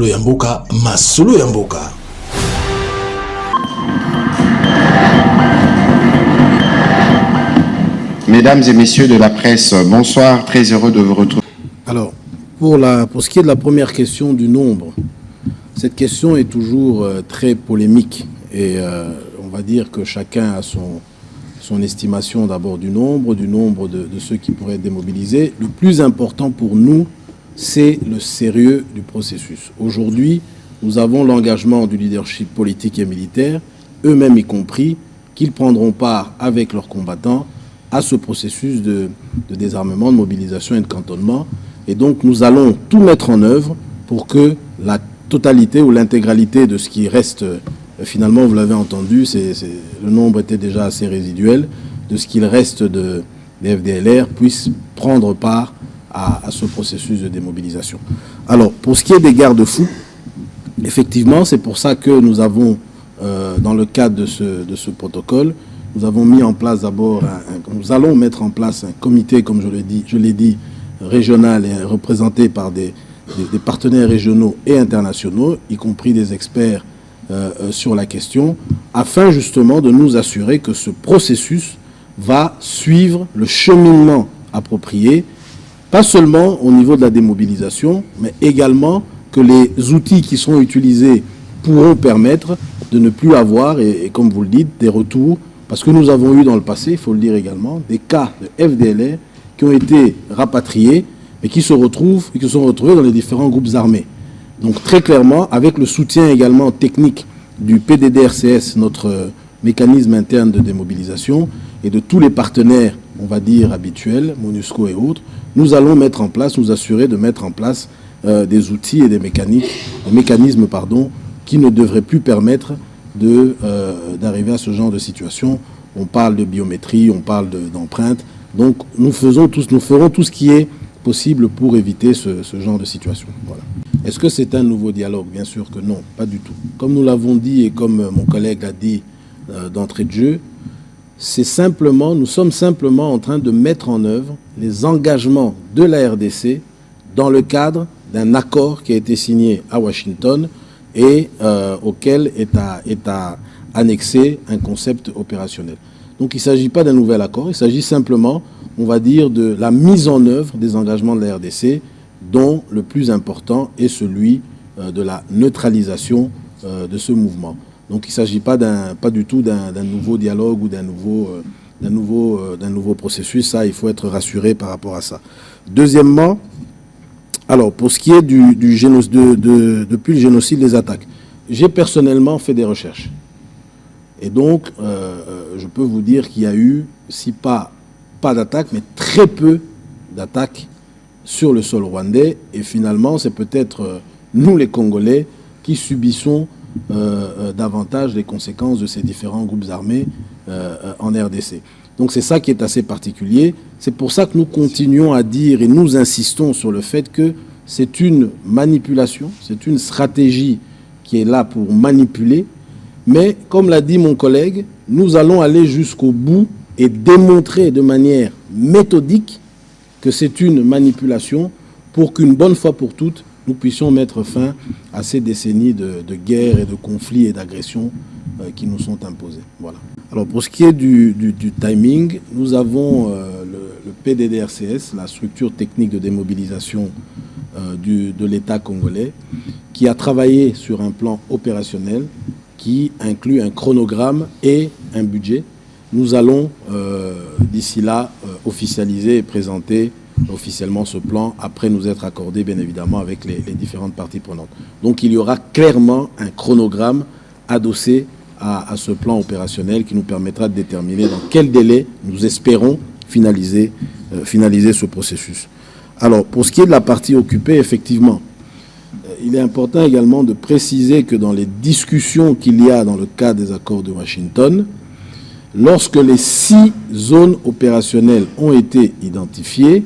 Masolo Yamboka, Masolo Yamboka. Mesdames et messieurs de la presse, bonsoir, très heureux de vous retrouver. Alors, pour ce qui est de la première question du nombre, cette question est toujours très polémique et on va dire que chacun a son estimation d'abord du nombre de ceux qui pourraient être démobilisés. Le plus important pour nous, c'est le sérieux du processus. Aujourd'hui, nous avons l'engagement du leadership politique et militaire, eux-mêmes y compris, qu'ils prendront part avec leurs combattants à ce processus de désarmement, de mobilisation et de cantonnement. Et donc, nous allons tout mettre en œuvre pour que la totalité ou l'intégralité de ce qui reste, finalement, vous l'avez entendu, le nombre était déjà assez résiduel, de ce qu'il reste des FDLR puisse prendre part à ce processus de démobilisation. Alors, pour ce qui est des garde-fous, effectivement, c'est pour ça que nous avons, dans le cadre de ce protocole, nous avons mis en place d'abord, nous allons mettre en place un comité, comme je l'ai dit, régional et représenté par des partenaires régionaux et internationaux, y compris des experts sur la question, afin justement de nous assurer que ce processus va suivre le cheminement approprié, pas seulement au niveau de la démobilisation, mais également que les outils qui sont utilisés pourront permettre de ne plus avoir, et comme vous le dites, des retours, parce que nous avons eu dans le passé, il faut le dire également, des cas de FDLR qui ont été rapatriés et qui se sont retrouvés dans les différents groupes armés. Donc très clairement, avec le soutien également technique du PDDRCS, notre mécanisme interne de démobilisation, et de tous les partenaires, on va dire, habituels, MONUSCO et autres, nous allons mettre en place, nous assurer de mettre en place des outils et des mécanismes qui ne devraient plus permettre d'arriver à ce genre de situation. On parle de biométrie, on parle d'empreintes. Donc nous ferons tout ce qui est possible pour éviter ce genre de situation. Voilà. Est-ce que c'est un nouveau dialogue? Bien sûr que non, pas du tout. Comme nous l'avons dit et comme mon collègue l'a dit d'entrée de jeu, nous sommes simplement en train de mettre en œuvre les engagements de la RDC dans le cadre d'un accord qui a été signé à Washington et auquel est annexé un concept opérationnel. Donc il ne s'agit pas d'un nouvel accord, il s'agit simplement, on va dire, de la mise en œuvre des engagements de la RDC, dont le plus important est celui de la neutralisation de ce mouvement. Donc il ne s'agit pas du tout d'un nouveau dialogue ou d'un nouveau processus. Ça, il faut être rassuré par rapport à ça. Deuxièmement, alors pour ce qui est depuis le génocide des attaques, j'ai personnellement fait des recherches. Et donc, je peux vous dire qu'il y a eu, si pas d'attaques, mais très peu d'attaques sur le sol rwandais. Et finalement, c'est peut-être nous, les Congolais, qui subissons davantage les conséquences de ces différents groupes armés en RDC. Donc c'est ça qui est assez particulier. C'est pour ça que nous continuons à dire et nous insistons sur le fait que c'est une manipulation, c'est une stratégie qui est là pour manipuler. Mais comme l'a dit mon collègue, nous allons aller jusqu'au bout et démontrer de manière méthodique que c'est une manipulation pour qu'une bonne fois pour toutes, nous puissions mettre fin à ces décennies de guerre et de conflits et d'agressions qui nous sont imposées. Voilà. Alors pour ce qui est du timing, nous avons le PDDRCS, la structure technique de démobilisation de l'État congolais, qui a travaillé sur un plan opérationnel qui inclut un chronogramme et un budget. Nous allons d'ici là officialiser et présenter officiellement ce plan, après nous être accordés bien évidemment avec les différentes parties prenantes. Donc il y aura clairement un chronogramme adossé à ce plan opérationnel qui nous permettra de déterminer dans quel délai nous espérons finaliser ce processus. Alors pour ce qui est de la partie occupée, effectivement, il est important également de préciser que dans les discussions qu'il y a dans le cadre des accords de Washington, lorsque les 6 zones opérationnelles ont été identifiées,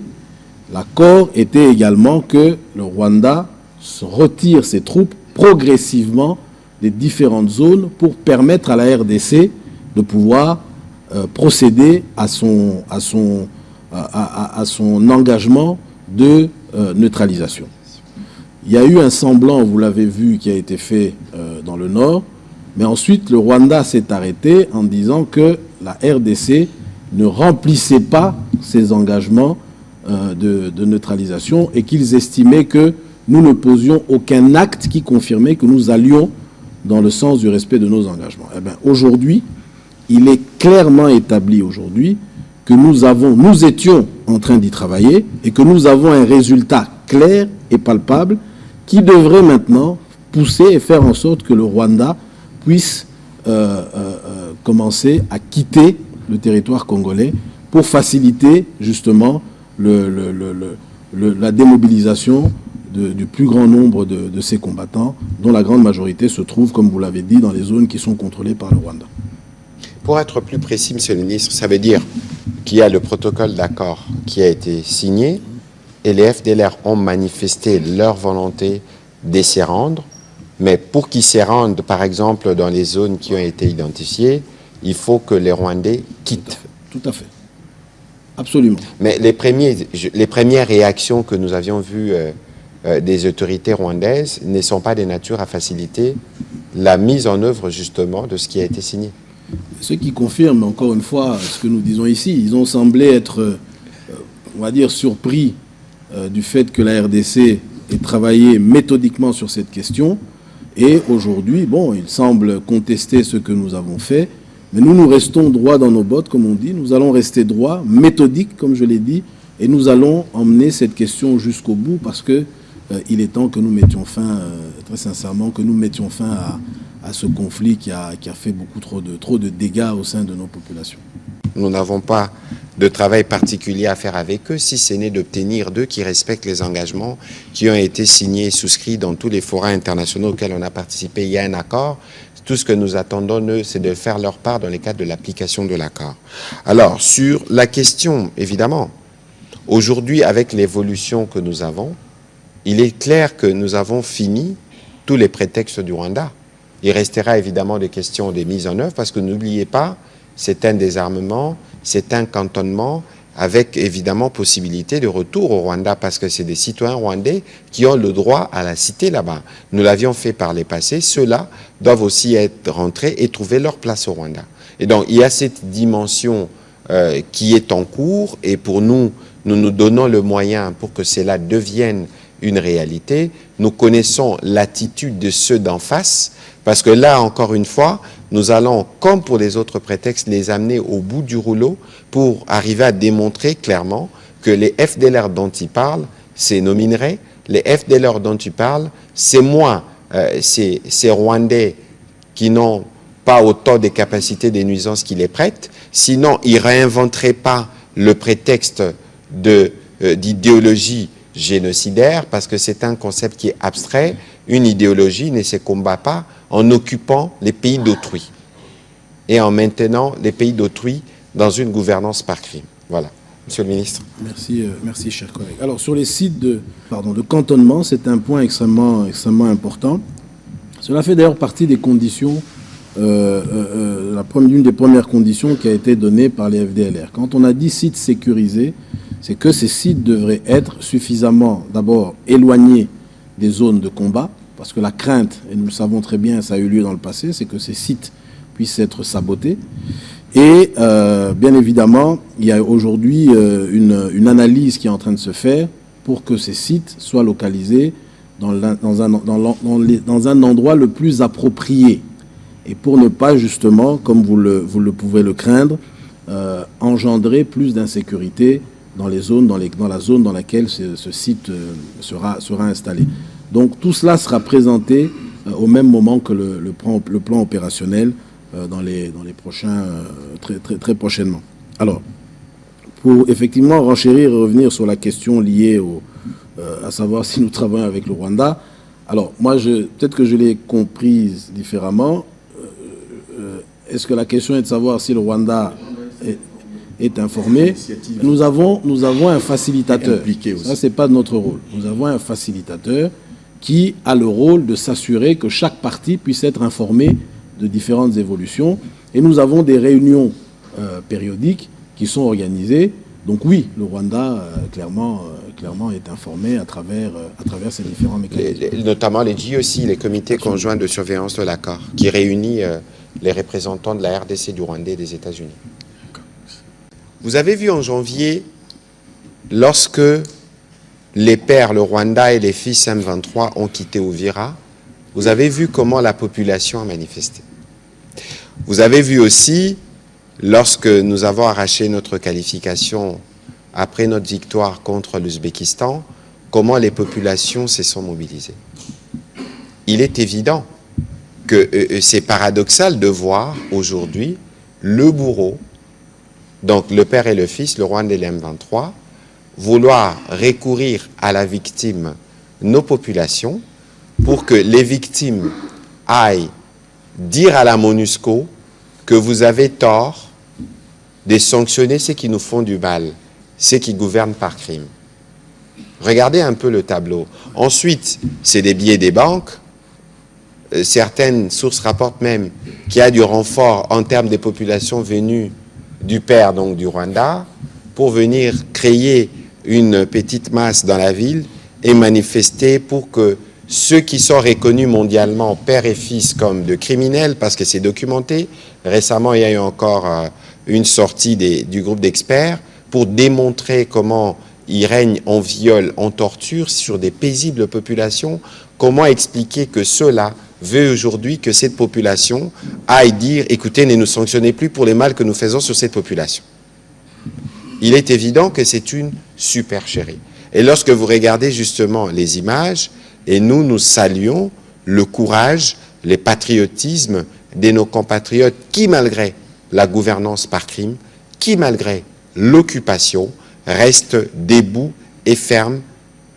l'accord était également que le Rwanda retire ses troupes progressivement des différentes zones pour permettre à la RDC de pouvoir procéder à son engagement de neutralisation. Il y a eu un semblant, vous l'avez vu, qui a été fait dans le Nord, mais ensuite le Rwanda s'est arrêté en disant que la RDC ne remplissait pas ses engagements de neutralisation et qu'ils estimaient que nous ne posions aucun acte qui confirmait que nous allions dans le sens du respect de nos engagements. Eh bien, aujourd'hui, il est clairement établi aujourd'hui que nous étions en train d'y travailler et que nous avons un résultat clair et palpable qui devrait maintenant pousser et faire en sorte que le Rwanda puisse commencer à quitter le territoire congolais pour faciliter justement la démobilisation du plus grand nombre de ces combattants, dont la grande majorité se trouve, comme vous l'avez dit, dans les zones qui sont contrôlées par le Rwanda. Pour être plus précis, Monsieur le ministre, ça veut dire qu'il y a le protocole d'accord qui a été signé et les FDLR ont manifesté leur volonté de s'y rendre, mais pour qu'ils s'y rendent, par exemple, dans les zones qui ont été identifiées, il faut que les Rwandais quittent. Tout à fait. Absolument. Mais les premières réactions que nous avions vues des autorités rwandaises ne sont pas de nature à faciliter la mise en œuvre, justement, de ce qui a été signé. Ce qui confirme, encore une fois, ce que nous disons ici, ils ont semblé être, on va dire, surpris du fait que la RDC ait travaillé méthodiquement sur cette question. Et aujourd'hui, bon, ils semblent contester ce que nous avons fait, mais nous restons droits dans nos bottes, comme on dit. Nous allons rester droits, méthodiques, comme je l'ai dit, et nous allons emmener cette question jusqu'au bout parce que il est temps que nous mettions fin, très sincèrement, que nous mettions fin à ce conflit qui a fait beaucoup trop de dégâts au sein de nos populations. Nous n'avons pas de travail particulier à faire avec eux, si ce n'est d'obtenir d'eux qui respectent les engagements qui ont été signés et souscrits dans tous les forats internationaux auxquels on a participé. Il y a un accord. Tout ce que nous attendons d'eux, c'est de faire leur part dans le cadre de l'application de l'accord. Alors, sur la question, évidemment, aujourd'hui, avec l'évolution que nous avons, il est clair que nous avons fini tous les prétextes du Rwanda. Il restera évidemment des questions de mise en œuvre parce que n'oubliez pas, c'est un désarmement, c'est un cantonnement avec évidemment possibilité de retour au Rwanda parce que c'est des citoyens rwandais qui ont le droit à la cité là-bas. Nous l'avions fait par les passés, ceux-là doivent aussi être rentrés et trouver leur place au Rwanda. Et donc il y a cette dimension qui est en cours et pour nous, nous donnons le moyen pour que cela devienne une réalité. Nous connaissons l'attitude de ceux d'en face parce que là, encore une fois, nous allons, comme pour les autres prétextes, les amener au bout du rouleau pour arriver à démontrer clairement que les FDLR dont ils parlent, c'est nos minerais. Les FDLR dont tu parles, c'est moins ces Rwandais qui n'ont pas autant de capacités de nuisance qui les prêtent. Sinon, ils ne réinventeraient pas le prétexte d'idéologie génocidaire parce que c'est un concept qui est abstrait. Une idéologie ne se combat pas en occupant les pays d'autrui et en maintenant les pays d'autrui dans une gouvernance par crime. Voilà. Monsieur le ministre. Merci, chers collègues. Alors, sur les sites de cantonnement, c'est un point extrêmement important. Cela fait d'ailleurs partie des conditions, l'une des premières conditions qui a été donnée par les FDLR. Quand on a dit sites sécurisés, c'est que ces sites devraient être suffisamment, d'abord, éloignés des zones de combat, parce que la crainte, et nous le savons très bien, ça a eu lieu dans le passé, c'est que ces sites puissent être sabotés. Et bien évidemment, il y a aujourd'hui une analyse qui est en train de se faire pour que ces sites soient localisés dans un endroit le plus approprié. Et pour ne pas justement, comme vous le pouvez le craindre, engendrer plus d'insécurité dans les zones, dans la zone dans laquelle ce site sera installé. Donc tout cela sera présenté au même moment que le plan opérationnel dans les prochains, très prochainement. Alors, pour effectivement renchérir et revenir sur la question liée à savoir si nous travaillons avec le Rwanda, alors moi, peut-être que je l'ai comprise différemment. Est-ce que la question est de savoir si le Rwanda est informé? Nous avons un facilitateur. Ça, ce n'est pas de notre rôle. Nous avons un facilitateur qui a le rôle de s'assurer que chaque partie puisse être informée de différentes évolutions. Et nous avons des réunions périodiques qui sont organisées Donc oui, le Rwanda, clairement est informé à travers ces différents mécanismes. Notamment les JOC, les comités conjoints de surveillance de l'accord, qui réunit les représentants de la RDC, du Rwanda et des États-Unis. Vous avez vu en janvier, lorsque les pères, le Rwanda et les fils M23 ont quitté Uvira, vous avez vu comment la population a manifesté. Vous avez vu aussi, lorsque nous avons arraché notre qualification après notre victoire contre l'Ouzbékistan, comment les populations se sont mobilisées. Il est évident que c'est paradoxal de voir aujourd'hui le bourreau, donc le père et le fils, le Rwanda et le M23, vouloir recourir à la victime, nos populations, pour que les victimes aillent dire à la MONUSCO que vous avez tort de sanctionner ceux qui nous font du mal, ceux qui gouvernent par crime. Regardez un peu le tableau. Ensuite, c'est des billets des banques. Certaines sources rapportent même qu'il y a du renfort en termes de populations venues du père, donc du Rwanda, pour venir créer une petite masse dans la ville et manifester pour que ceux qui sont reconnus mondialement, père et fils, comme de criminels, parce que c'est documenté. Récemment, il y a eu encore une sortie du groupe d'experts pour démontrer comment il règne en viol, en torture sur des paisibles populations. Comment expliquer que ceux-là veulent aujourd'hui que cette population aille dire « Écoutez, ne nous sanctionnez plus pour les mal que nous faisons sur cette population ». Il est évident que c'est une supercherie. Et lorsque vous regardez justement les images, et nous saluons le courage, le patriotisme de nos compatriotes qui, malgré la gouvernance par crime, qui, malgré l'occupation, restent debout et fermes,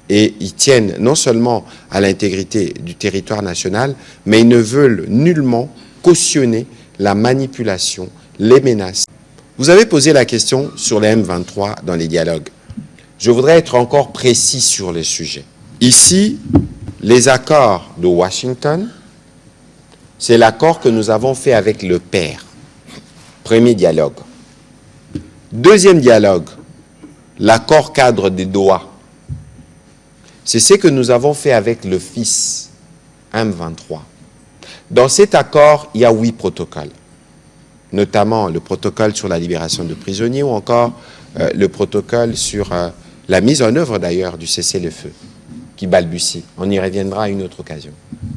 et ils tiennent non seulement à l'intégrité du territoire national, mais ils ne veulent nullement cautionner la manipulation, les menaces. Vous avez posé la question sur les M23 dans les dialogues. Je voudrais être encore précis sur le sujet. Ici, les accords de Washington, c'est l'accord que nous avons fait avec le père. Premier dialogue. Deuxième dialogue, l'accord cadre de Doha. C'est ce que nous avons fait avec le fils, M23. Dans cet accord, il y a 8 protocoles, notamment le protocole sur la libération de prisonniers ou encore le protocole sur la mise en œuvre d'ailleurs du cessez-le-feu, qui balbutie. On y reviendra à une autre occasion.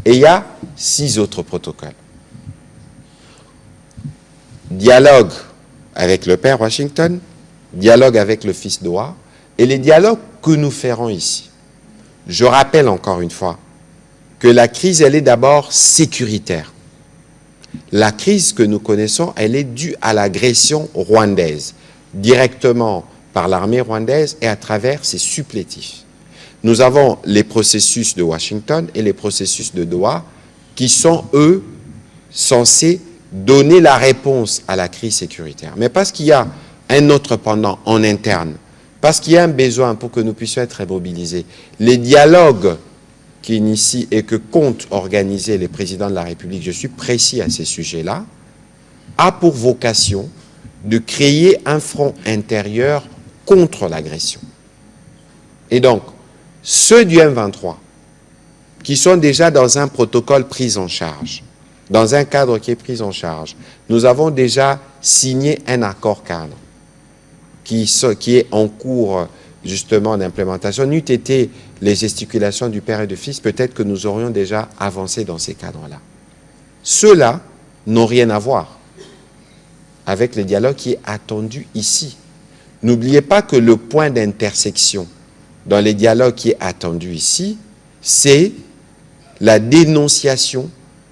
Et il y a 6 autres protocoles. Dialogue avec le père Washington, dialogue avec le fils Doha, et les dialogues que nous ferons ici. Je rappelle encore une fois que la crise, elle est d'abord sécuritaire. La crise que nous connaissons, elle est due à l'agression rwandaise, directement par l'armée rwandaise et à travers ses supplétifs. Nous avons les processus de Washington et les processus de Doha qui sont, eux, censés donner la réponse à la crise sécuritaire. Mais parce qu'il y a un autre pendant en interne, parce qu'il y a un besoin pour que nous puissions être mobilisés, les dialogues qui initient et que comptent organiser les présidents de la République, je suis précis à ces sujets-là, a pour vocation de créer un front intérieur contre l'agression. Et donc, ceux du M23, qui sont déjà dans un protocole pris en charge, dans un cadre qui est pris en charge, nous avons déjà signé un accord cadre qui est en cours justement d'implémentation. N'eût été les gesticulations du père et du fils, peut-être que nous aurions déjà avancé dans ces cadres-là. Ceux-là n'ont rien à voir avec le dialogue qui est attendu ici. N'oubliez pas que le point d'intersection dans les dialogues qui est attendu ici, c'est la dénonciation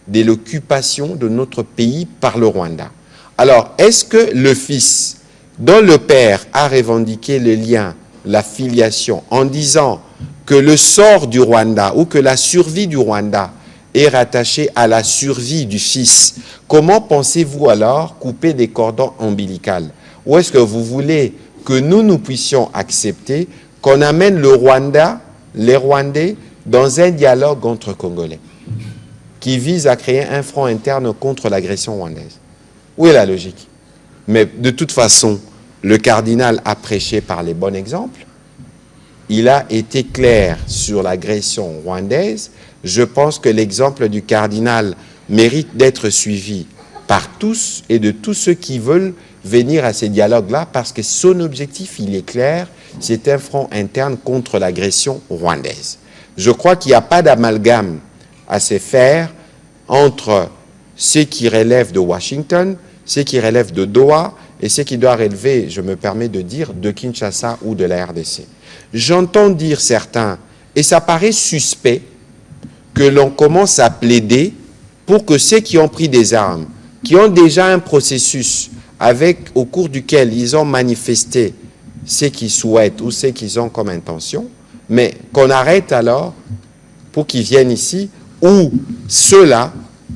de l'occupation de notre pays par le Rwanda. Alors, est-ce que le fils, dont le père a revendiqué le lien, la filiation, en disant que le sort du Rwanda ou que la survie du Rwanda est rattachée à la survie du fils, comment pensez-vous alors couper des cordons ombilicaux? Ou est-ce que vous voulez que nous puissions accepter qu'on amène le Rwanda, les Rwandais, dans un dialogue entre Congolais qui vise à créer un front interne contre l'agression rwandaise? Où est la logique? Mais de toute façon, Le cardinal a prêché par les bons exemples. Il a été clair sur l'agression rwandaise. Je pense que l'exemple du cardinal mérite d'être suivi par tous et de tous ceux qui veulent venir à ces dialogues-là, parce que son objectif, il est clair, c'est un front interne contre l'agression rwandaise. Je crois qu'il n'y a pas d'amalgame à se faire entre ce qui relève de Washington, ce qui relève de Doha et ce qui doit relever, je me permets de dire, de Kinshasa ou de la RDC. J'entends dire certains, et ça paraît suspect, que l'on commence à plaider pour que ceux qui ont pris des armes, qui ont déjà un processus au cours duquel ils ont manifesté ce qu'ils souhaitent ou ce qu'ils ont comme intention, mais qu'on arrête alors pour qu'ils viennent ici, où ceux-là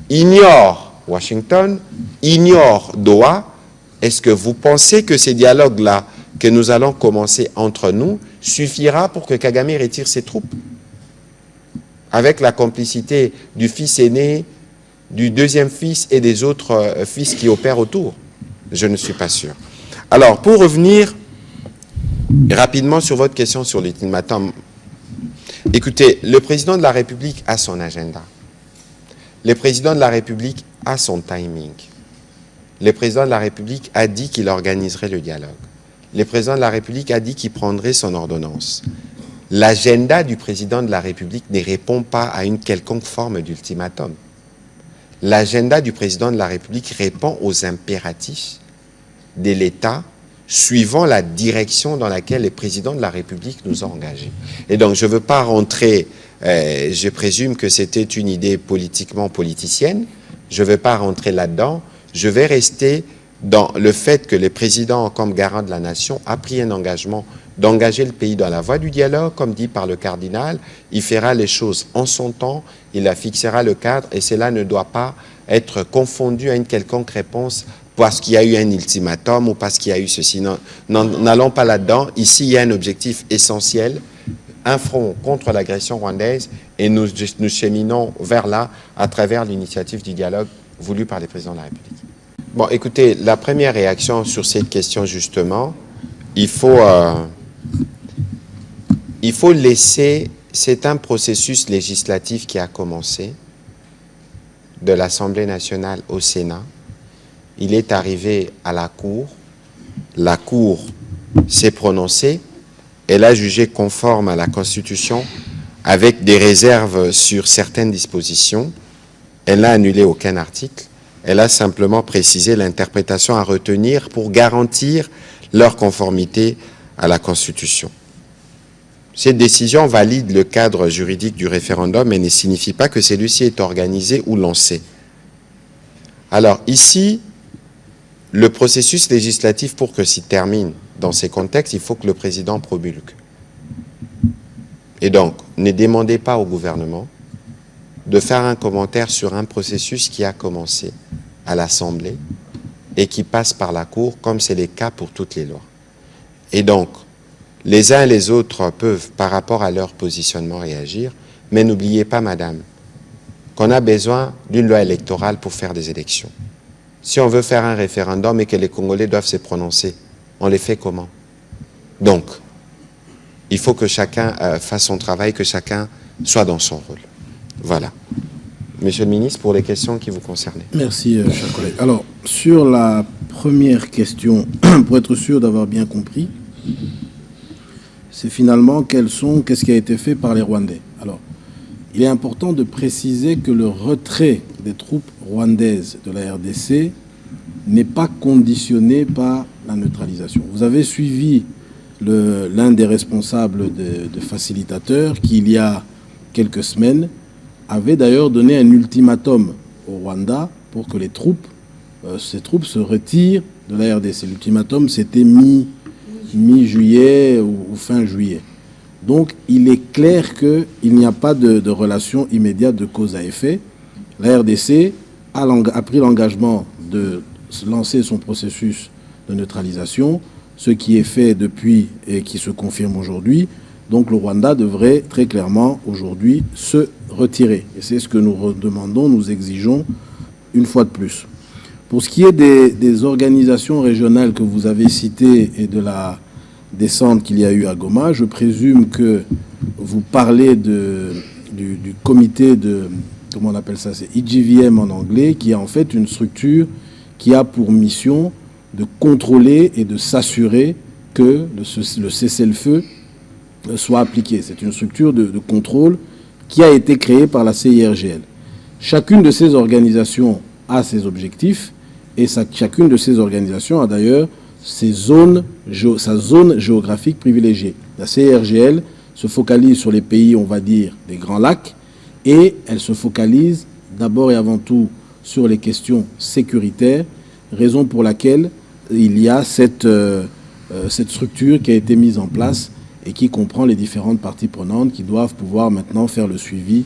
ignorent Washington, ignorent Doha. Est-ce que vous pensez que ces dialogues-là que nous allons commencer entre nous suffira pour que Kagame retire ses troupes? Avec la complicité du fils aîné, du deuxième fils et des autres fils qui opèrent autour? Je ne suis pas sûr. Alors, pour revenir rapidement sur votre question sur l'ultimatum, écoutez, le président de la République a son agenda. Le président de la République a son timing. Le président de la République a dit qu'il organiserait le dialogue. Le président de la République a dit qu'il prendrait son ordonnance. L'agenda du président de la République ne répond pas à une quelconque forme d'ultimatum. L'agenda du président de la République répond aux impératifs de l'État suivant la direction dans laquelle le président de la République nous a engagés. Et donc, je ne veux pas rentrer, je présume que c'était une idée politiquement politicienne, je ne veux pas rentrer là-dedans, je vais rester dans le fait que le président, comme garant de la nation, a pris un engagement d'engager le pays dans la voie du dialogue, comme dit par le cardinal. Il fera les choses en son temps, il fixera le cadre, et cela ne doit pas être confondu à une quelconque réponse parce qu'il y a eu un ultimatum ou parce qu'il y a eu ceci. N'allons pas là-dedans. Ici, il y a un objectif essentiel, un front contre l'agression rwandaise, et nous cheminons vers là à travers l'initiative du dialogue voulue par les présidents de la République. Bon, écoutez, la première réaction sur cette question, justement, il faut laisser, c'est un processus législatif qui a commencé de l'Assemblée nationale au Sénat. Il est arrivé à la Cour s'est prononcée, elle a jugé conforme à la Constitution avec des réserves sur certaines dispositions, elle n'a annulé aucun article, elle a simplement précisé l'interprétation à retenir pour garantir leur conformité à la Constitution. Cette décision valide le cadre juridique du référendum mais ne signifie pas que celui-ci est organisé ou lancé. Alors ici, le processus législatif, pour que s'y termine dans ces contextes, il faut que le président promulgue. Et donc, ne demandez pas au gouvernement de faire un commentaire sur un processus qui a commencé à l'Assemblée et qui passe par la Cour, comme c'est le cas pour toutes les lois. Et donc, les uns et les autres peuvent, par rapport à leur positionnement, réagir, mais n'oubliez pas, madame, qu'on a besoin d'une loi électorale pour faire des élections. Si on veut faire un référendum et que les Congolais doivent se prononcer, on les fait comment? Donc, il faut que chacun fasse son travail, que chacun soit dans son rôle. Voilà. Monsieur le ministre, pour les questions qui vous concernent. Merci, cher collègue. Alors, sur la première question, pour être sûr d'avoir bien compris, c'est finalement qu'est-ce qui a été fait par les Rwandais. Alors, il est important de préciser que le retrait des troupes rwandaises de la RDC n'est pas conditionné par la neutralisation. Vous avez suivi l'un des responsables de facilitateurs qui, il y a quelques semaines, avait d'ailleurs donné un ultimatum au Rwanda pour que ces troupes se retirent de la RDC. L'ultimatum, c'était mi-juillet ou fin juillet. Donc, il est clair qu'il n'y a pas de relation immédiate de cause à effet. La RDC a pris l'engagement de lancer son processus de neutralisation, ce qui est fait depuis et qui se confirme aujourd'hui. Donc, le Rwanda devrait très clairement aujourd'hui se retirer. Et c'est ce que nous demandons, nous exigeons une fois de plus. Pour ce qui est des organisations régionales que vous avez citées et de la descente qu'il y a eu à Goma, je présume que vous parlez du comité de, comment on appelle ça, c'est IGVM en anglais, qui est en fait une structure qui a pour mission de contrôler et de s'assurer que le cessez-le-feu soit appliqué. C'est une structure de contrôle qui a été créée par la CIRGL. Chacune de ces organisations a ses objectifs et chacune de ces organisations a d'ailleurs sa zone géographique privilégiée. La CIRGL se focalise sur les pays, on va dire, des Grands Lacs, et elle se focalise d'abord et avant tout sur les questions sécuritaires, raison pour laquelle il y a cette structure qui a été mise en place et qui comprend les différentes parties prenantes qui doivent pouvoir maintenant faire le suivi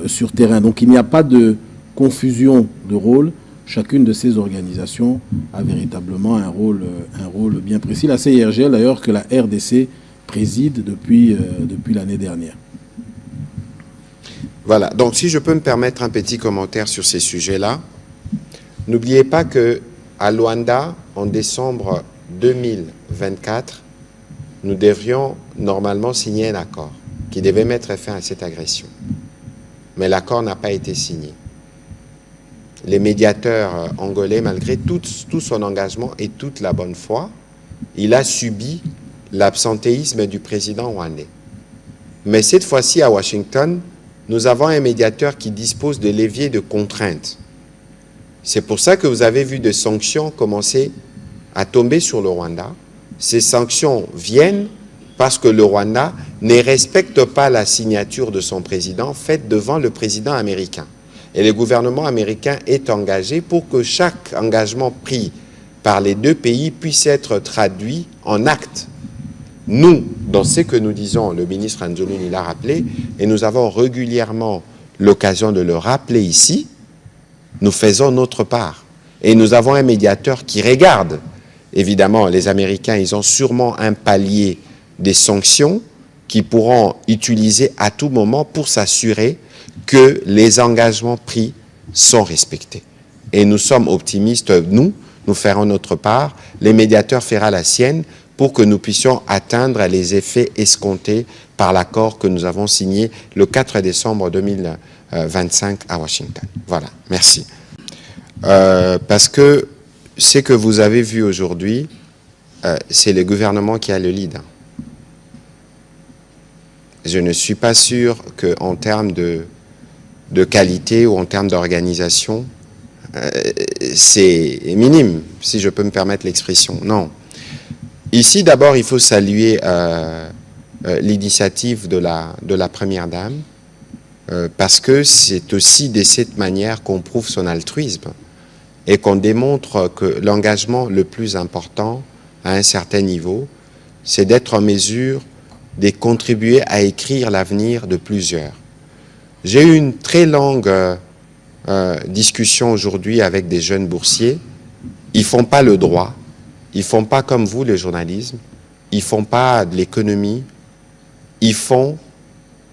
sur terrain. Donc il n'y a pas de confusion de rôle. Chacune de ces organisations a véritablement un rôle bien précis. La CIRGL, d'ailleurs, que la RDC préside depuis l'année dernière. Voilà, donc si je peux me permettre un petit commentaire sur ces sujets-là, n'oubliez pas qu'à Luanda, en décembre 2024, nous devrions normalement signer un accord qui devait mettre fin à cette agression. Mais l'accord n'a pas été signé. Les médiateurs angolais, malgré tout son engagement et toute la bonne foi, il a subi l'absentéisme du président rwandais. Mais cette fois-ci, à Washington, nous avons un médiateur qui dispose de leviers de contraintes. C'est pour ça que vous avez vu des sanctions commencer à tomber sur le Rwanda. Ces sanctions viennent parce que le Rwanda ne respecte pas la signature de son président faite devant le président américain. Et le gouvernement américain est engagé pour que chaque engagement pris par les deux pays puisse être traduit en actes. Nous, dans ce que nous disons, le ministre Anzoluni l'a rappelé, et nous avons régulièrement l'occasion de le rappeler ici, nous faisons notre part. Et nous avons un médiateur qui regarde. Évidemment, les Américains, ils ont sûrement un palier des sanctions qu'ils pourront utiliser à tout moment pour s'assurer que les engagements pris sont respectés. Et nous sommes optimistes, nous ferons notre part, les médiateurs feront la sienne pour que nous puissions atteindre les effets escomptés par l'accord que nous avons signé le 4 décembre 2025 à Washington. Voilà, merci. Parce que ce que vous avez vu aujourd'hui, c'est le gouvernement qui a le lead. Je ne suis pas sûr qu'en termes de qualité ou en termes d'organisation, c'est minime, si je peux me permettre l'expression. Non. Ici, d'abord, il faut saluer l'initiative de la Première Dame, parce que c'est aussi de cette manière qu'on prouve son altruisme et qu'on démontre que l'engagement le plus important à un certain niveau, c'est d'être en mesure de contribuer à écrire l'avenir de plusieurs. J'ai eu une très longue discussion aujourd'hui avec des jeunes boursiers. Ils ne font pas le droit, ils ne font pas comme vous le journalisme, ils ne font pas de l'économie, ils font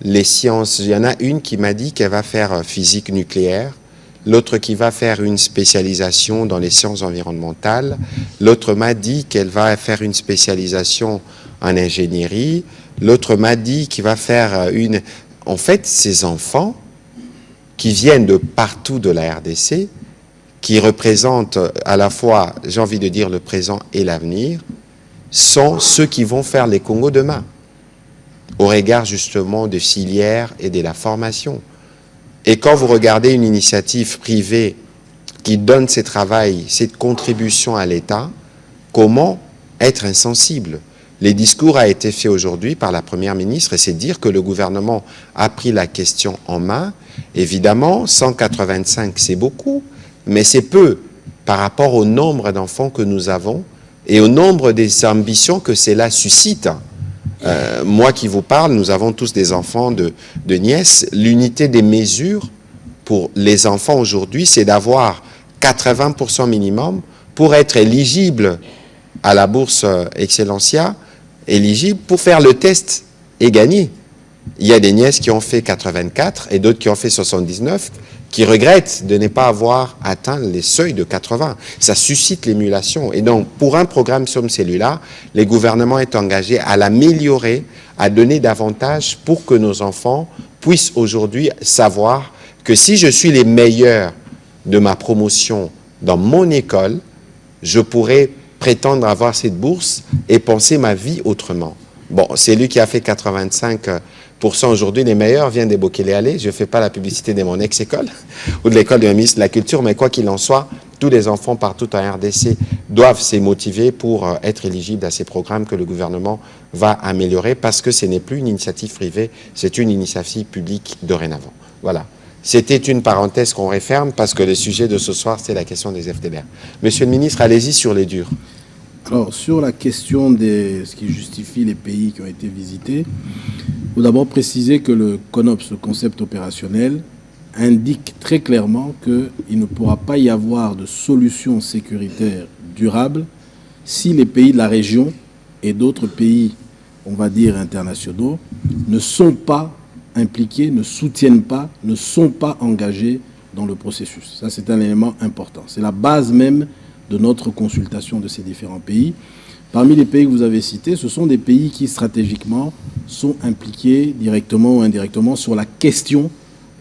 les sciences. Il y en a une qui m'a dit qu'elle va faire physique nucléaire, l'autre qui va faire une spécialisation dans les sciences environnementales, l'autre m'a dit qu'elle va faire une spécialisation en ingénierie, l'autre m'a dit qu'il va faire une... En fait, ces enfants qui viennent de partout de la RDC, qui représentent à la fois, j'ai envie de dire, le présent et l'avenir, sont ceux qui vont faire les Congos demain, au regard justement de filières et de la formation. Et quand vous regardez une initiative privée qui donne ses travails, cette contribution à l'État, comment être insensible? Les discours a été fait aujourd'hui par la Première ministre et c'est dire que le gouvernement a pris la question en main. Évidemment, 185, c'est beaucoup, mais c'est peu par rapport au nombre d'enfants que nous avons et au nombre des ambitions que cela suscite. Moi qui vous parle, nous avons tous des enfants de nièces. L'unité des mesures pour les enfants aujourd'hui, c'est d'avoir 80% minimum pour être éligible à la bourse Excellencia, éligible pour faire le test et gagner. Il y a des nièces qui ont fait 84 et d'autres qui ont fait 79, qui regrettent de ne pas avoir atteint les seuils de 80. Ça suscite l'émulation. Et donc, pour un programme comme celui-là, les gouvernements sont engagés à l'améliorer, à donner davantage pour que nos enfants puissent aujourd'hui savoir que si je suis les meilleurs de ma promotion dans mon école, je pourrais prétendre avoir cette bourse et penser ma vie autrement. Bon, c'est lui qui a fait 85% aujourd'hui, les meilleurs viennent des Bokele-Allé. Je ne fais pas la publicité de mon ex-école ou de l'école du ministre de la Culture, mais quoi qu'il en soit, tous les enfants partout en RDC doivent se motiver pour être éligibles à ces programmes que le gouvernement va améliorer parce que ce n'est plus une initiative privée, c'est une initiative publique dorénavant. Voilà. C'était une parenthèse qu'on referme parce que le sujet de ce soir, c'est la question des FDLR. Monsieur le ministre, allez-y sur les durs. Alors, sur la question de ce qui justifie les pays qui ont été visités, il faut d'abord préciser que le CONOPS, le concept opérationnel, indique très clairement qu'il ne pourra pas y avoir de solution sécuritaire durable si les pays de la région et d'autres pays, on va dire internationaux, ne sont pas impliqués, ne soutiennent pas, ne sont pas engagés dans le processus. Ça, c'est un élément important. C'est la base même de notre consultation de ces différents pays. Parmi les pays que vous avez cités, ce sont des pays qui, stratégiquement, sont impliqués directement ou indirectement sur la question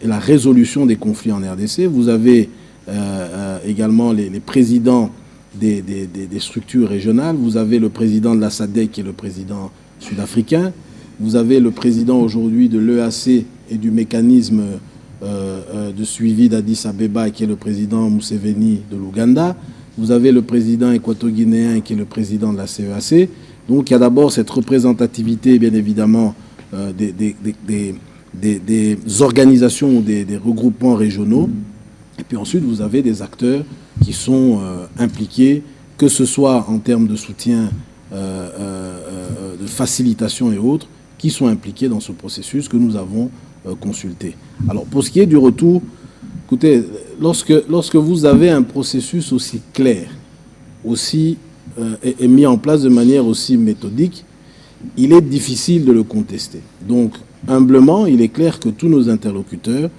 et la résolution des conflits en RDC. Vous avez également les présidents des structures régionales. Vous avez le président de la SADC qui est le président sud-africain. Vous avez le président aujourd'hui de l'EAC et du mécanisme de suivi d'Addis Abeba qui est le président Museveni de l'Ouganda. Vous avez le président équato-guinéen qui est le président de la CEAC. Donc il y a d'abord cette représentativité, bien évidemment, des organisations ou des regroupements régionaux. Et puis ensuite, vous avez des acteurs qui sont impliqués, que ce soit en termes de soutien, de facilitation et autres, qui sont impliqués dans ce processus que nous avons consulté. Alors, pour ce qui est du retour, écoutez, lorsque vous avez un processus aussi clair, aussi est mis en place de manière aussi méthodique, il est difficile de le contester. Donc, humblement, il est clair que tous nos interlocuteurs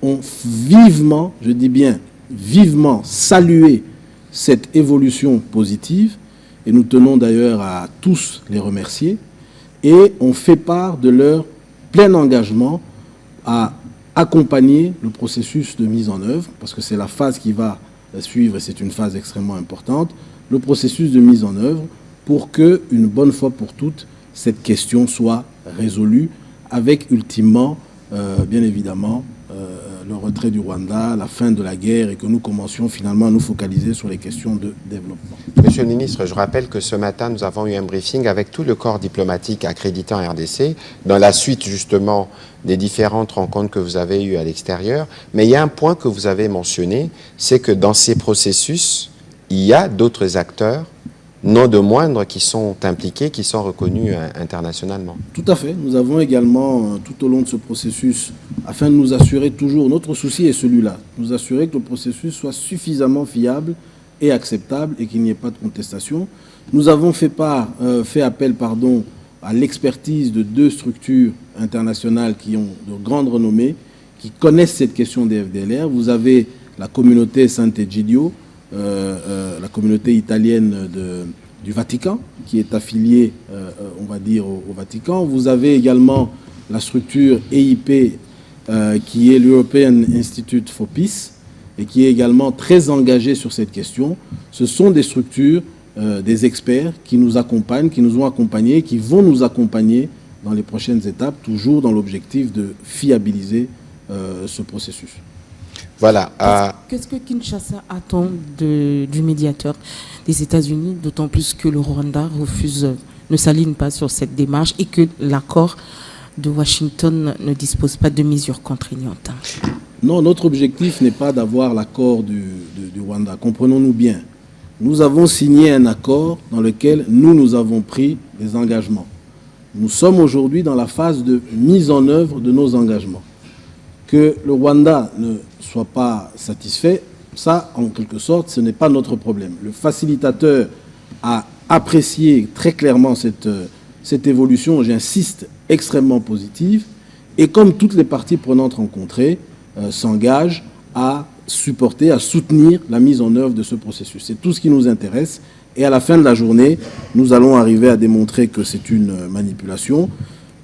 ont vivement, je dis bien vivement, salué cette évolution positive, et nous tenons d'ailleurs à tous les remercier, et ont fait part de leur plein engagement à accompagner le processus de mise en œuvre, parce que c'est la phase qui va suivre, et c'est une phase extrêmement importante, le processus de mise en œuvre pour que, une bonne fois pour toutes, cette question soit résolue, avec ultimement, bien évidemment, le retrait du Rwanda, la fin de la guerre, et que nous commencions finalement à nous focaliser sur les questions de développement. Monsieur le ministre, je rappelle que ce matin, nous avons eu un briefing avec tout le corps diplomatique accrédité en RDC, dans la suite justement des différentes rencontres que vous avez eues à l'extérieur. Mais il y a un point que vous avez mentionné, c'est que dans ces processus, il y a d'autres acteurs, non de moindres, qui sont impliqués, qui sont reconnus internationalement. Tout à fait. Nous avons également, tout au long de ce processus, afin de nous assurer toujours, notre souci est celui-là, nous assurer que le processus soit suffisamment fiable et acceptable et qu'il n'y ait pas de contestation. Nous avons fait appel à l'expertise de 2 structures internationales qui ont de grandes renommées, qui connaissent cette question des FDLR. Vous avez la communauté Sant'Egidio, la communauté italienne du Vatican, qui est affiliée, on va dire, au Vatican. Vous avez également la structure EIP, qui est l'European Institute for Peace, et qui est également très engagée sur cette question. Ce sont des structures, des experts qui nous accompagnent, qui nous ont accompagnés, qui vont nous accompagner dans les prochaines étapes, toujours dans l'objectif de fiabiliser ce processus. Voilà. Qu'est-ce que Kinshasa attend du médiateur des États-Unis, d'autant plus que le Rwanda ne s'aligne pas sur cette démarche et que l'accord de Washington ne dispose pas de mesures contraignantes? Non, notre objectif n'est pas d'avoir l'accord du Rwanda. Comprenons-nous bien. Nous avons signé un accord dans lequel nous avons pris des engagements. Nous sommes aujourd'hui dans la phase de mise en œuvre de nos engagements. Que le Rwanda ne soit pas satisfait, ça, en quelque sorte, ce n'est pas notre problème. Le facilitateur a apprécié très clairement cette évolution, j'insiste, extrêmement positive, et comme toutes les parties prenantes rencontrées, s'engage à supporter, à soutenir la mise en œuvre de ce processus. C'est tout ce qui nous intéresse. Et à la fin de la journée, nous allons arriver à démontrer que c'est une manipulation.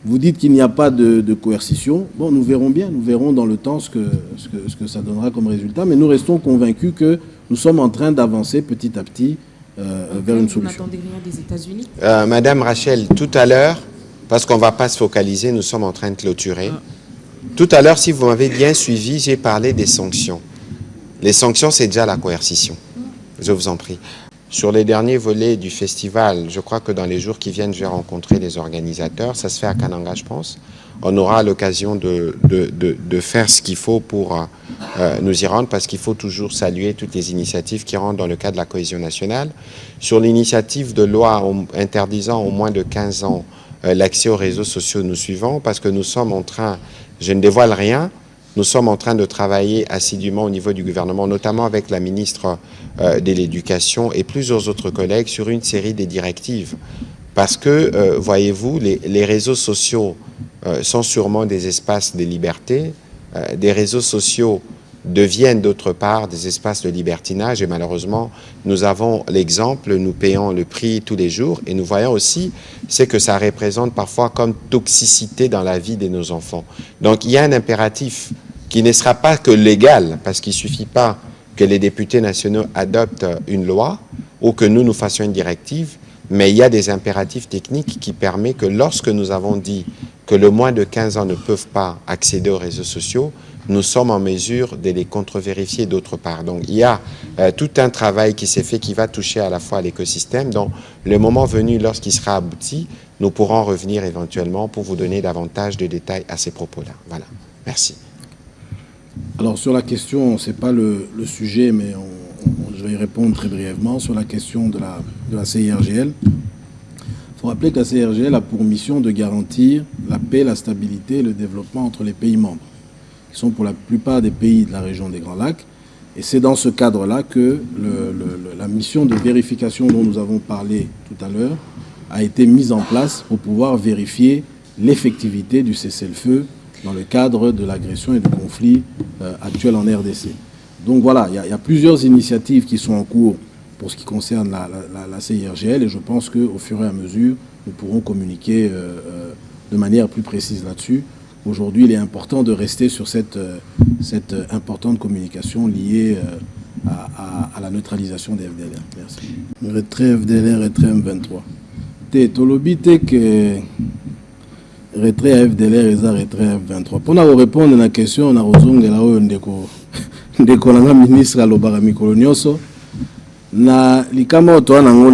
Vous dites qu'il n'y a pas de coercition. Bon, nous verrons bien, nous verrons dans le temps ce que ça donnera comme résultat. Mais nous restons convaincus que nous sommes en train d'avancer petit à petit vers une solution. Vous n'attendez rien des États-Unis? Madame Rachel, tout à l'heure, parce qu'on ne va pas se focaliser, nous sommes en train de clôturer. Tout à l'heure, si vous m'avez bien suivi, j'ai parlé des sanctions. Les sanctions, c'est déjà la coercition. Je vous en prie. Sur les derniers volets du festival, je crois que dans les jours qui viennent, je vais rencontrer les organisateurs. Ça se fait à Kananga, je pense. On aura l'occasion de faire ce qu'il faut pour nous y rendre, parce qu'il faut toujours saluer toutes les initiatives qui rentrent dans le cadre de la cohésion nationale. Sur l'initiative de loi interdisant aux moins de 15 ans l'accès aux réseaux sociaux, nous suivons, parce que nous sommes en train, je ne dévoile rien, nous sommes en train de travailler assidûment au niveau du gouvernement, notamment avec la ministre de l'Éducation et plusieurs autres collègues sur une série de directives. Parce que, voyez-vous, les réseaux sociaux sont sûrement des espaces de liberté. Des réseaux sociaux deviennent d'autre part des espaces de libertinage et malheureusement, nous avons l'exemple, nous payons le prix tous les jours et nous voyons aussi ce que ça représente parfois comme toxicité dans la vie de nos enfants. Donc, il y a un impératif qui ne sera pas que légal, parce qu'il ne suffit pas que les députés nationaux adoptent une loi ou que nous fassions une directive, mais il y a des impératifs techniques qui permettent que lorsque nous avons dit que le moins de 15 ans ne peuvent pas accéder aux réseaux sociaux, nous sommes en mesure de les contre-vérifier d'autre part. Donc il y a tout un travail qui s'est fait qui va toucher à la fois à l'écosystème. Donc le moment venu, lorsqu'il sera abouti, nous pourrons revenir éventuellement pour vous donner davantage de détails à ces propos-là. Voilà. Merci. Alors sur la question, ce n'est pas le sujet, mais je vais y répondre très brièvement. Sur la question de la CIRGL, il faut rappeler que la CIRGL a pour mission de garantir la paix, la stabilité et le développement entre les pays membres, qui sont pour la plupart des pays de la région des Grands Lacs. Et c'est dans ce cadre-là que la mission de vérification dont nous avons parlé tout à l'heure a été mise en place pour pouvoir vérifier l'effectivité du cessez-le-feu dans le cadre de l'agression et du conflit actuel en RDC. Donc voilà, il y a plusieurs initiatives qui sont en cours pour ce qui concerne la CIRGL et je pense qu'au fur et à mesure, nous pourrons communiquer de manière plus précise là-dessus. Aujourd'hui, il est important de rester sur cette importante communication liée à la neutralisation des FDLR. Merci. Retrait FDLR, retrait M23. Tolobi que retrait à FDLR et retrait F23. Pour nous répondre à la question, on a besoin de la ministre à l'Obarami Colonioso. Na likama otoa nango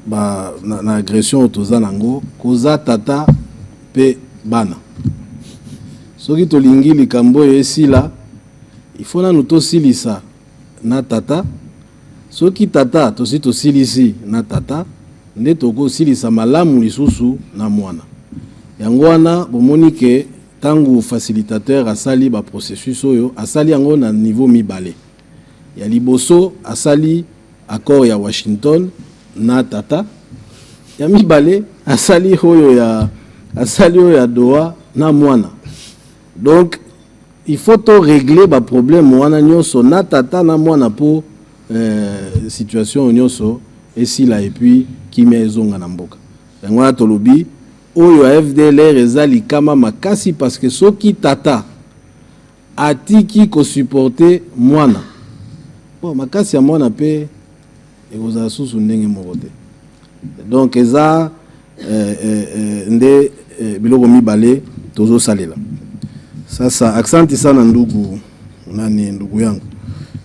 na agression otoza nango koza tata pe bana. Soki tolingi likambo esila, il faut na tosilisa na tata. Soki tata tosi tosilisi na tata, nde toko silisa malamu lisusu na mwana. Yango wana bomoni ke tangu facilitateur asali ba processus oyo asali yango na niveau mibale. Ya liboso asali accord ya Washington na tata. Ya mibale asali oyo ya Doha na mwana. Donc il faut to régler ba problème wana nyonso na tata na mwana po situation nyonso esila et puis kimia ezonga na mboka. Yango na tolobi oyo FDLR ezali kama makasi parce que soki tata atiki ko supporter mwana. Bon, makasi ya mwana pe ekozala susu ndenge moko te. Donc eza nde biloko mibale tozo salela. Sasa aksanti sana ndugu yangu.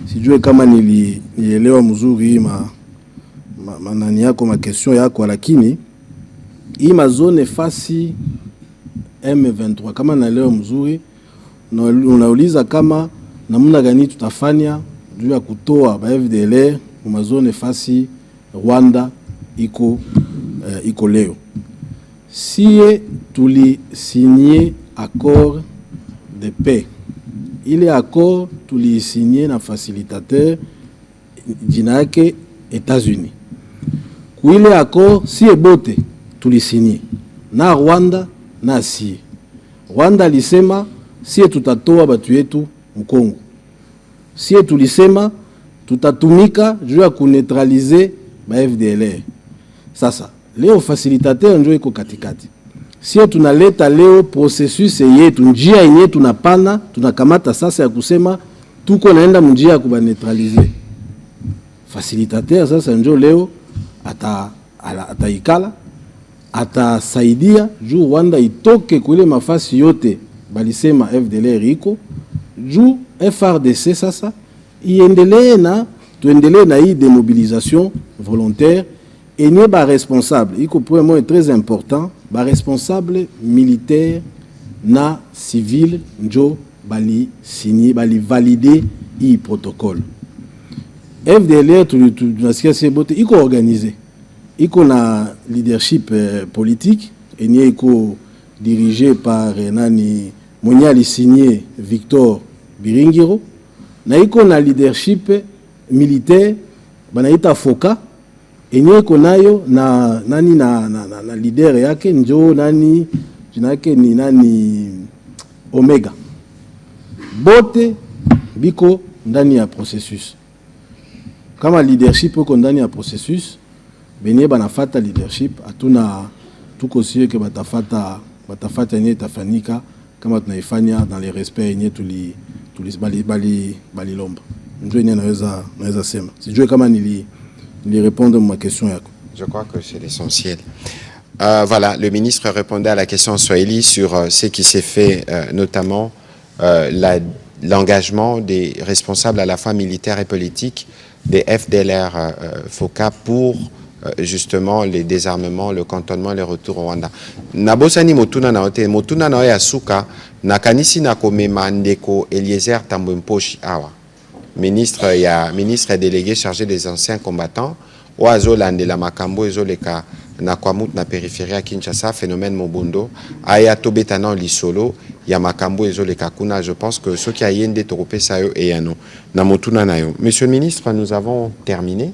Sijue kama nilielewa mzuri manani yako ma question yako, lakini hii mazone fasi M23 kama naelewa mzuri, unauliza kama namna gani tutafanya juu ya kutoa ba FDLR kwa mazone fasi Rwanda iko leo. Sie tuli signé accord de paix. Ile accord tuli signé na facilitateur jina yake États-Unis. Kuile accord si ebote tuli signé na Rwanda na si. Rwanda lisema si tutatoa batu yetu Mkongo. Sie tulisema tutatumika juu ya kuneutralize ba FDLR. Sasa leo facilitateur ndio iko katikati. Sie tunaleta leo processus yetu, njia yenyewe tunapana, tunakamata sasa ya kusema tuko naenda njia ya kubaneutralize. Facilitateur sasa ndio leo ataikala atasaidia juu Rwanda itoke kule mafasi yote balisema FDLR iko juu FRDC sasa tuendelee na hii démobilisation volontaire et nie ba responsable iko point mot très important ba responsable militaire na civil njo bali signer bali valider hii protocole. FDLR tunasikia sebote iko organisé, iko na leadership politique et nie iko dirigé par nani mwenye alisigné Victor Biringiro, na iko na leadership militaire banaita Foka enye iko nayo na nani na leader yake njo nani jina yake ni nani Omega. Bote biko ndani ya processus. Kama leadership iko ndani ya processus, benye banafata leadership atuna tuko sio ke batafata yenye tafanyika kama tunaifanya dans les respects yenye bali lomba. Ndio yenye naweza sema. Sijue kama nili répondre à ma question. Je crois que c'est l'essentiel. Voilà, le ministre répondait à la question Swahili sur ce qui s'est fait, notamment l'engagement des responsables à la fois militaires et politiques des FDLR FOCA pour justement les désarmements, le cantonnement et le retour au Rwanda. Nabosani motuna na ote, motuna na oya suka, nakanisi na komema ndeko Eliezer Tambwemposhi awa. Ministre délégué chargé des anciens combattants, oazo landela makambo ezoleka na kwamut na périphérie à Kinshasa, phénomène Mobundo, aya tobetana lisolo, ya makambo ezoleka kuna. Je pense que ceux qui a yende torope sayo et yano, na motuna na yo. Monsieur le ministre, nous avons terminé.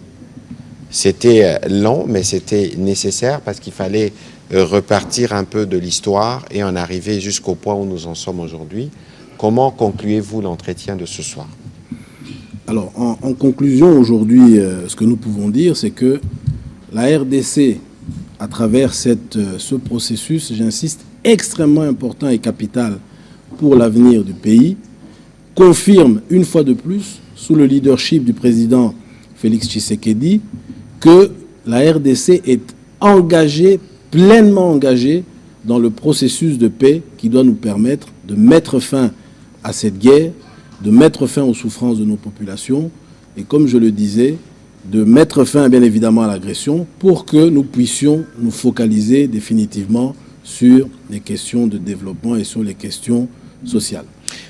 C'était long, mais c'était nécessaire parce qu'il fallait repartir un peu de l'histoire et en arriver jusqu'au point où nous en sommes aujourd'hui. Comment concluez-vous l'entretien de ce soir? Alors, en conclusion, aujourd'hui, ce que nous pouvons dire, c'est que la RDC, à travers ce processus, j'insiste, extrêmement important et capital pour l'avenir du pays, confirme une fois de plus, sous le leadership du président Félix Tshisekedi, que la RDC est engagée, pleinement engagée, dans le processus de paix qui doit nous permettre de mettre fin à cette guerre, de mettre fin aux souffrances de nos populations et, comme je le disais, de mettre fin bien évidemment à l'agression pour que nous puissions nous focaliser définitivement sur les questions de développement et sur les questions sociales.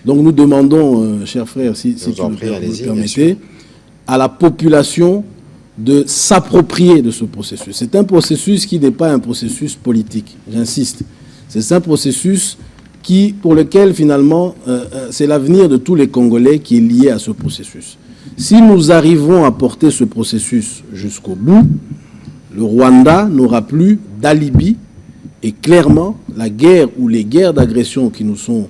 Donc nous demandons, chers frères, si tu me permettez, à la population de s'approprier de ce processus. C'est un processus qui n'est pas un processus politique, j'insiste. C'est un processus pour lequel finalement c'est l'avenir de tous les Congolais qui est lié à ce processus. Si nous arrivons à porter ce processus jusqu'au bout, le Rwanda n'aura plus d'alibi et clairement la guerre ou les guerres d'agression qui nous sont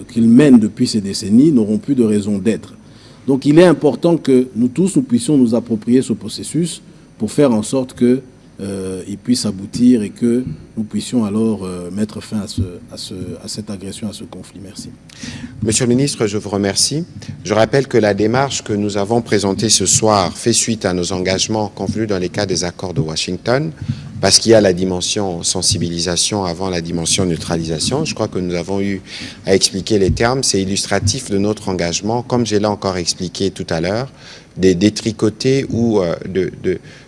qu'il mène depuis ces décennies n'auront plus de raison d'être. Donc il est important que nous tous, nous puissions nous approprier ce processus pour faire en sorte que il puisse aboutir et que nous puissions alors mettre fin à cette agression, à ce conflit. Merci. Monsieur le ministre, je vous remercie. Je rappelle que la démarche que nous avons présentée ce soir fait suite à nos engagements convenus dans les cas des accords de Washington, parce qu'il y a la dimension sensibilisation avant la dimension neutralisation. Je crois que nous avons eu à expliquer les termes. C'est illustratif de notre engagement, comme je l'ai encore expliqué tout à l'heure, de détricoter ou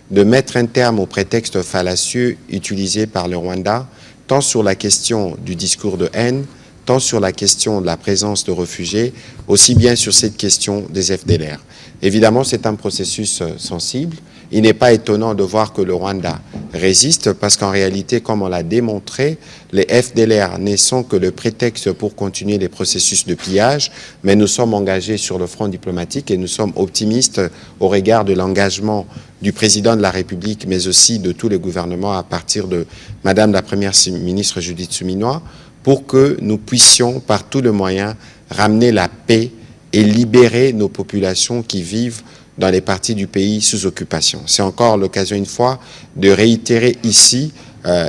de mettre un terme au prétexte fallacieux utilisé par le Rwanda, tant sur la question du discours de haine, tant sur la question de la présence de réfugiés, aussi bien sur cette question des FDLR. Évidemment, c'est un processus sensible. Il n'est pas étonnant de voir que le Rwanda résiste parce qu'en réalité, comme on l'a démontré, les FDLR ne sont que le prétexte pour continuer les processus de pillage, mais nous sommes engagés sur le front diplomatique et nous sommes optimistes au regard de l'engagement du président de la République, mais aussi de tous les gouvernements à partir de Madame la Première ministre Judith Suminwa, pour que nous puissions par tous les moyens ramener la paix et libérer nos populations qui vivent dans les parties du pays sous occupation. C'est encore l'occasion une fois de réitérer ici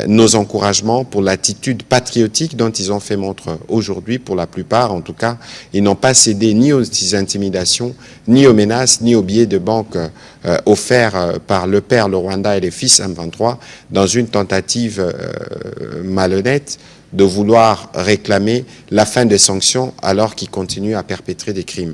nos encouragements pour l'attitude patriotique dont ils ont fait montre aujourd'hui. Pour la plupart, en tout cas, ils n'ont pas cédé ni aux intimidations, ni aux menaces, ni aux billets de banque offerts par le père, le Rwanda et les fils M23 dans une tentative malhonnête de vouloir réclamer la fin des sanctions alors qu'ils continuent à perpétrer des crimes.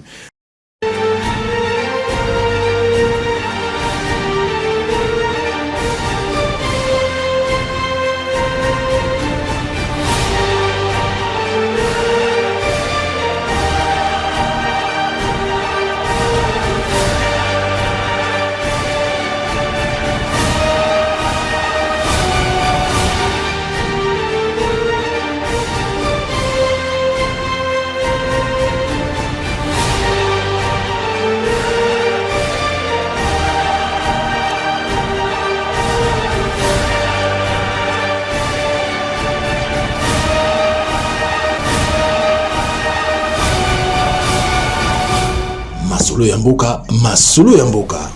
Masolo ya mboka, masolo ya mboka.